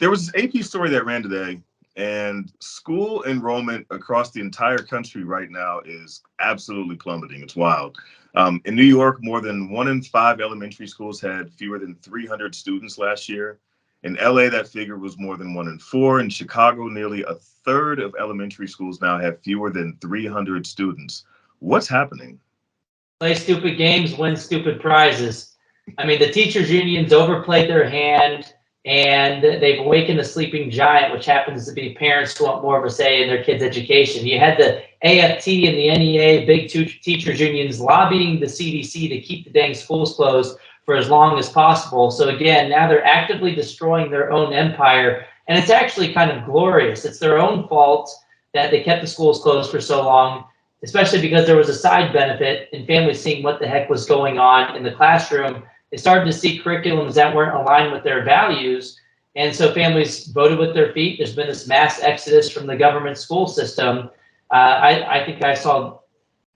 There was this AP story that ran today, and school enrollment across the entire country right now is absolutely plummeting. It's wild. In New York, more than 1 in 5 elementary schools had fewer than 300 students last year. In LA, that figure was more than 1 in 4. In Chicago, nearly a third of elementary schools now have fewer than 300 students. What's happening? Play stupid games, win stupid prizes. I mean, the teachers' unions overplayed their hand, and they've awakened the sleeping giant, which happens to be parents who want more of a say in their kids' education. You had the AFT and the NEA, big teachers' unions, lobbying the CDC to keep the dang schools closed for as long as possible. So again, now they're actively destroying their own empire, and it's actually kind of glorious. It's their own fault that they kept the schools closed for so long, especially because there was a side benefit in families seeing what the heck was going on in the classroom. They started to see curriculums that weren't aligned with their values. And so families voted with their feet. There's been this mass exodus from the government school system. I think I saw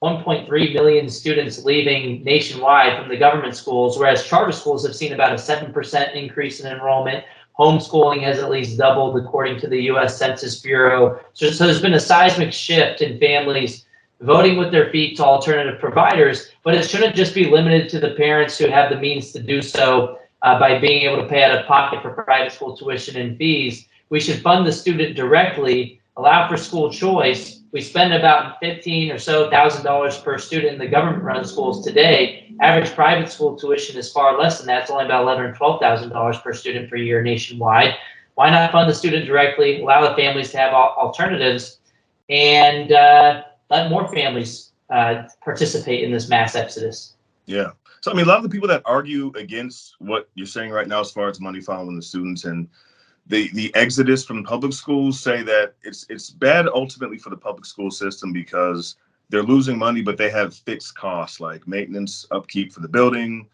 1.3 million students leaving nationwide from the government schools, whereas charter schools have seen about a 7% increase in enrollment. Homeschooling has at least doubled, according to the U.S. Census Bureau. So there's been a seismic shift in families voting with their feet to alternative providers, but it shouldn't just be limited to the parents who have the means to do so by being able to pay out of pocket for private school tuition and fees. We should fund the student directly, allow for school choice. We spend about $15,000 or so per student in the government-run schools today. Average private school tuition is far less than that. It's only about $11,000 or $12,000 per student per year nationwide. Why not fund the student directly, allow the families to have alternatives, and let more families participate in this mass exodus? Yeah. So, I mean, a lot of the people that argue against what you're saying right now, as far as money following the students and the exodus from public schools, say that it's bad ultimately for the public school system because they're losing money, but they have fixed costs like maintenance, upkeep for the building,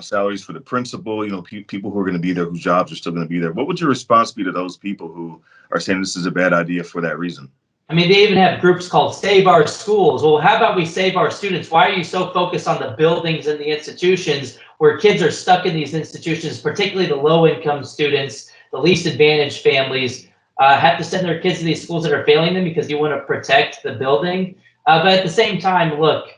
salaries for the principal, people who are going to be there, whose jobs are still going to be there. What would your response be to those people who are saying this is a bad idea for that reason? I mean, they even have groups called Save Our Schools. Well, how about we save our students? Why are you so focused on the buildings and the institutions where kids are stuck in these institutions, particularly the low-income students, the least advantaged families, have to send their kids to these schools that are failing them because you want to protect the building? But at the same time, look,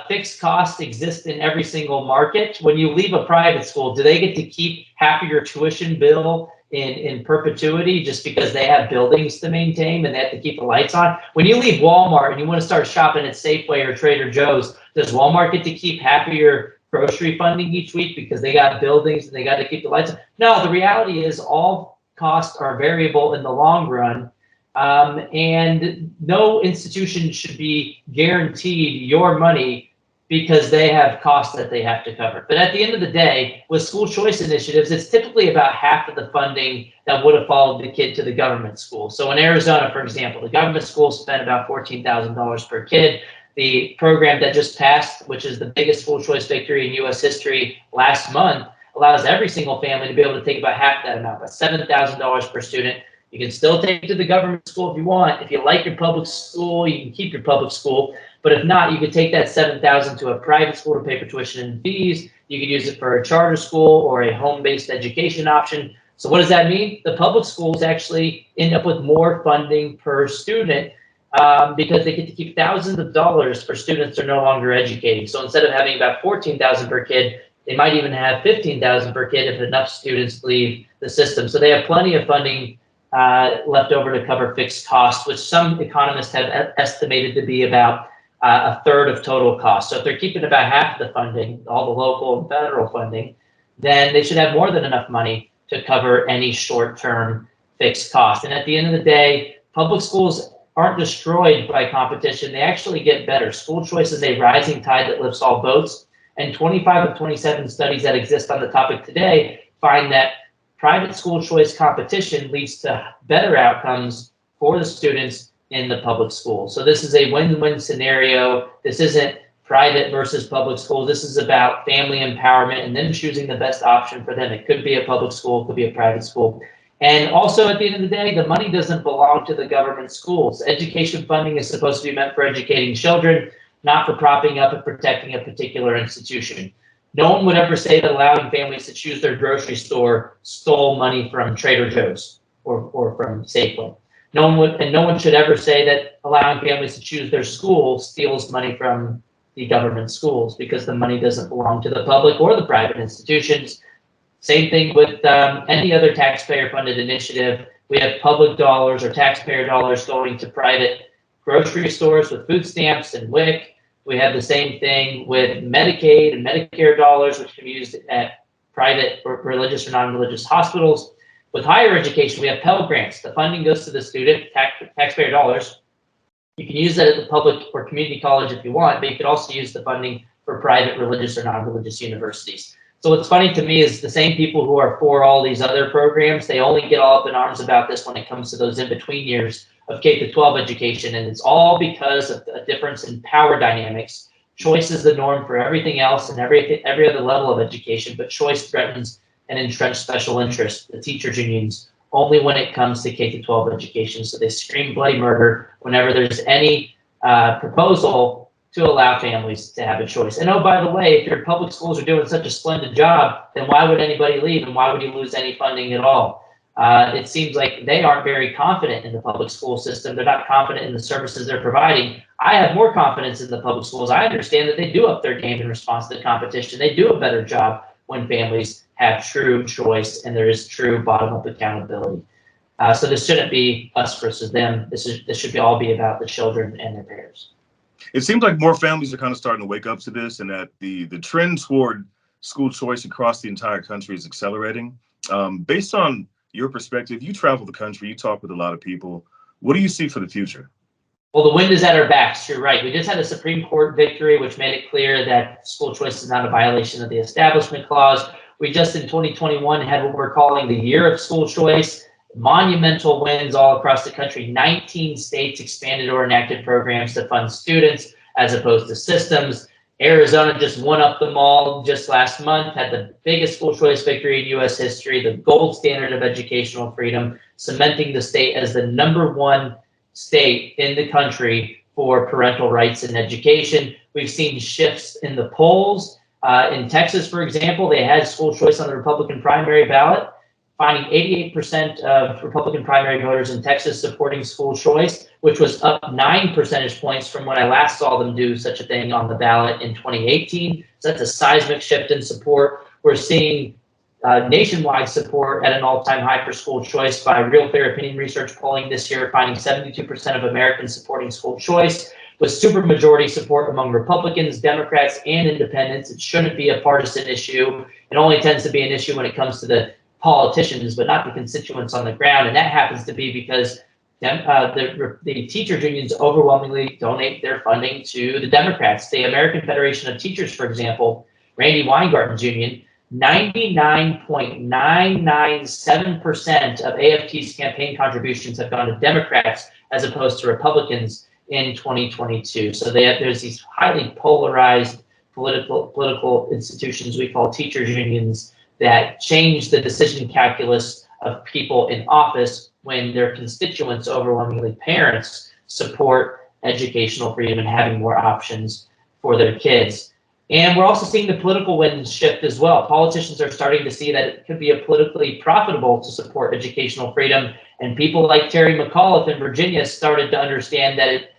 fixed costs exist in every single market. When you leave a private school, do they get to keep half of your tuition bill in perpetuity just because they have buildings to maintain and they have to keep the lights on? When you leave Walmart and you want to start shopping at Safeway or Trader Joe's, does Walmart get to keep half of your grocery funding each week because they got buildings and they got to keep the lights on? No, the reality is all costs are variable in the long run. And no institution should be guaranteed your money because they have costs that they have to cover. But at the end of the day, with school choice initiatives, it's typically about half of the funding that would have followed the kid to the government school. So in Arizona, for example, the government school spent about $14,000 per kid. The program that just passed, which is the biggest school choice victory in U.S. history last month, allows every single family to be able to take about half that amount, about $7,000 per student. You can still take it to the government school if you want. If you like your public school, you can keep your public school. But if not, you could take that $7,000 to a private school to pay for tuition and fees. You could use it for a charter school or a home-based education option. So what does that mean? The public schools actually end up with more funding per student because they get to keep thousands of dollars for students they're no longer educating. So instead of having about $14,000 per kid, they might even have $15,000 per kid if enough students leave the system. So they have plenty of funding left over to cover fixed costs, which some economists have estimated to be about a third of total cost. So if they're keeping about half the funding, all the local and federal funding, then they should have more than enough money to cover any short-term fixed cost. And at the end of the day, public schools aren't destroyed by competition. They actually get better. School choice is a rising tide that lifts all boats. And 25 of 27 studies that exist on the topic today find that private school choice competition leads to better outcomes for the students in the public school. So this is a win-win scenario. This isn't private versus public school. This is about family empowerment and then choosing the best option for them. It could be a public school, it could be a private school. And also at the end of the day, the money doesn't belong to the government schools. Education funding is supposed to be meant for educating children, not for propping up and protecting a particular institution. No one would ever say that allowing families to choose their grocery store stole money from Trader Joe's or from Safeway. No one should ever say that allowing families to choose their school steals money from the government schools, because the money doesn't belong to the public or the private institutions. Same thing with any other taxpayer-funded initiative. We have public dollars or taxpayer dollars going to private grocery stores with food stamps and WIC. We have the same thing with Medicaid and Medicare dollars, which can be used at private or religious or non-religious hospitals. With higher education, we have Pell Grants. The funding goes to the student, taxpayer dollars. You can use that at the public or community college if you want, but you could also use the funding for private religious or non-religious universities. So what's funny to me is the same people who are for all these other programs, they only get all up in arms about this when it comes to those in-between years of K-12 education, and it's all because of a difference in power dynamics. Choice is the norm for everything else and every other level of education, but choice threatens and entrenched special interests, the teachers unions, only when it comes to K-12 education. So they scream bloody murder whenever there's any proposal to allow families to have a choice. And oh, by the way, if your public schools are doing such a splendid job, then why would anybody leave, and why would you lose any funding at all? It seems like they aren't very confident in the public school system. They're not confident in the services they're providing. I have more confidence in the public schools. I understand that they do up their game in response to the competition. They do a better job when families have true choice and there is true bottom-up accountability. So this shouldn't be us versus them. This should all be about the children and their parents. It seems like more families are kind of starting to wake up to this, and that the trend toward school choice across the entire country is accelerating. Based on your perspective, you travel the country, you talk with a lot of people. What do you see for the future? Well, the wind is at our backs. You're right. We just had a Supreme Court victory, which made it clear that school choice is not a violation of the Establishment Clause. We just in 2021 had what we're calling the year of school choice. Monumental wins all across the country. 19 states expanded or enacted programs to fund students as opposed to systems. Arizona just won up them all just last month, had the biggest school choice victory in U.S. history, the gold standard of educational freedom, cementing the state as the #1 state in the country for parental rights in education. We've seen shifts in the polls. In Texas, for example, they had school choice on the Republican primary ballot, finding 88% of Republican primary voters in Texas supporting school choice, which was up 9 percentage points from when I last saw them do such a thing on the ballot in 2018. So that's a seismic shift in support. We're seeing nationwide support at an all-time high for school choice by Real Fair Opinion Research polling this year, finding 72% of Americans supporting school choice, with supermajority support among Republicans, Democrats, and independents. It shouldn't be a partisan issue. It only tends to be an issue when it comes to the politicians, but not the constituents on the ground. And that happens to be because the teachers unions overwhelmingly donate their funding to the Democrats. The American Federation of Teachers, for example, Randy Weingarten's union, 99.997% of AFT's campaign contributions have gone to Democrats as opposed to Republicans in 2022. So there's these highly polarized political institutions we call teachers unions that change the decision calculus of people in office when their constituents, overwhelmingly parents, support educational freedom and having more options for their kids. And we're also seeing the political wind shift as well. Politicians are starting to see that it could be politically profitable to support educational freedom. And people like Terry McAuliffe in Virginia started to understand that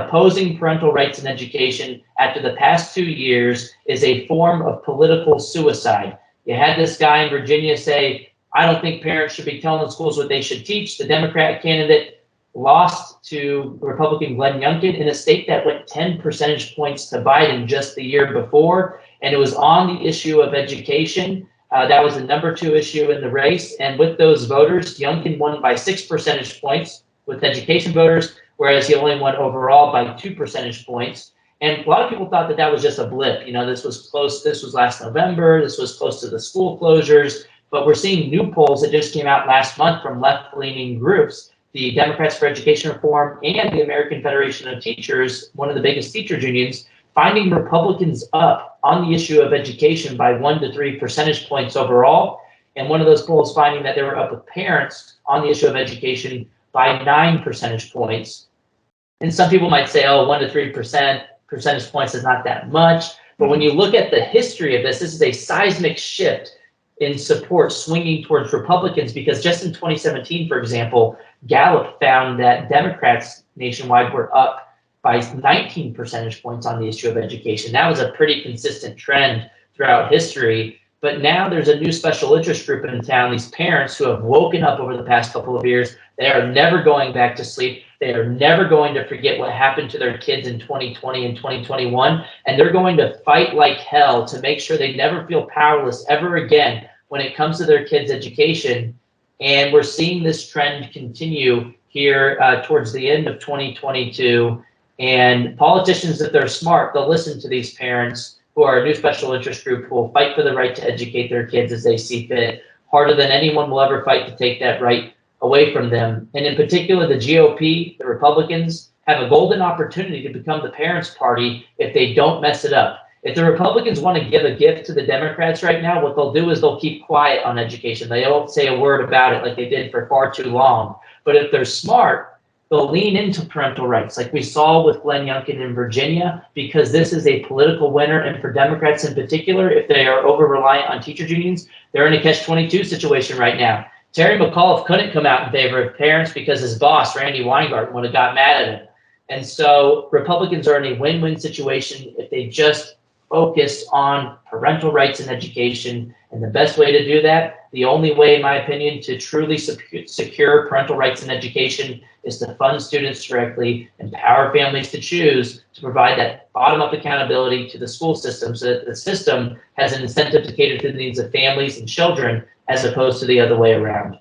opposing parental rights in education after the past 2 years is a form of political suicide. You had this guy in Virginia say, I don't think parents should be telling schools what they should teach. The Democrat candidate lost to Republican Glenn Youngkin in a state that went 10 percentage points to Biden just the year before. And it was on the issue of education. That was the #2 issue in the race. And with those voters, Youngkin won by 6 percentage points with education voters, whereas he only won overall by 2 percentage points. And a lot of people thought that that was just a blip. You know, this was close. This was last November. This was close to the school closures. But we're seeing new polls that just came out last month from left-leaning groups, the Democrats for Education Reform and the American Federation of Teachers, one of the biggest teachers unions, finding Republicans up on the issue of education by 1 to 3 percentage points overall. And one of those polls finding that they were up with parents on the issue of education by 9 percentage points. And some people might say, oh, 1 to 3% percentage points is not that much. But when you look at the history of this is a seismic shift in support swinging towards Republicans, because just in 2017, for example, Gallup found that Democrats nationwide were up by 19 percentage points on the issue of education. That was a pretty consistent trend throughout history. But now there's a new special interest group in town, these parents who have woken up over the past couple of years. They are never going back to sleep. They are never going to forget what happened to their kids in 2020 and 2021. And they're going to fight like hell to make sure they never feel powerless ever again when it comes to their kids' education. And we're seeing this trend continue here towards the end of 2022. And politicians, if they're smart, they'll listen to these parents who are a new special interest group who will fight for the right to educate their kids as they see fit, harder than anyone will ever fight to take that right away from them. And in particular, the GOP, the Republicans, have a golden opportunity to become the parents' party if they don't mess it up. If the Republicans want to give a gift to the Democrats right now, what they'll do is they'll keep quiet on education. They won't say a word about it like they did for far too long. But if they're smart, they'll lean into parental rights, like we saw with Glenn Youngkin in Virginia, because this is a political winner. And for Democrats in particular, if they are over-reliant on teachers unions, they're in a catch-22 situation right now. Terry McAuliffe couldn't come out in favor of parents because his boss, Randy Weingarten, would have got mad at him. And so Republicans are in a win-win situation if they just focus on parental rights and education. And the best way to do that, the only way, in my opinion, to truly secure parental rights and education is to fund students directly, empower families to choose, to provide that bottom-up accountability to the school system so that the system has an incentive to cater to the needs of families and children as opposed to the other way around.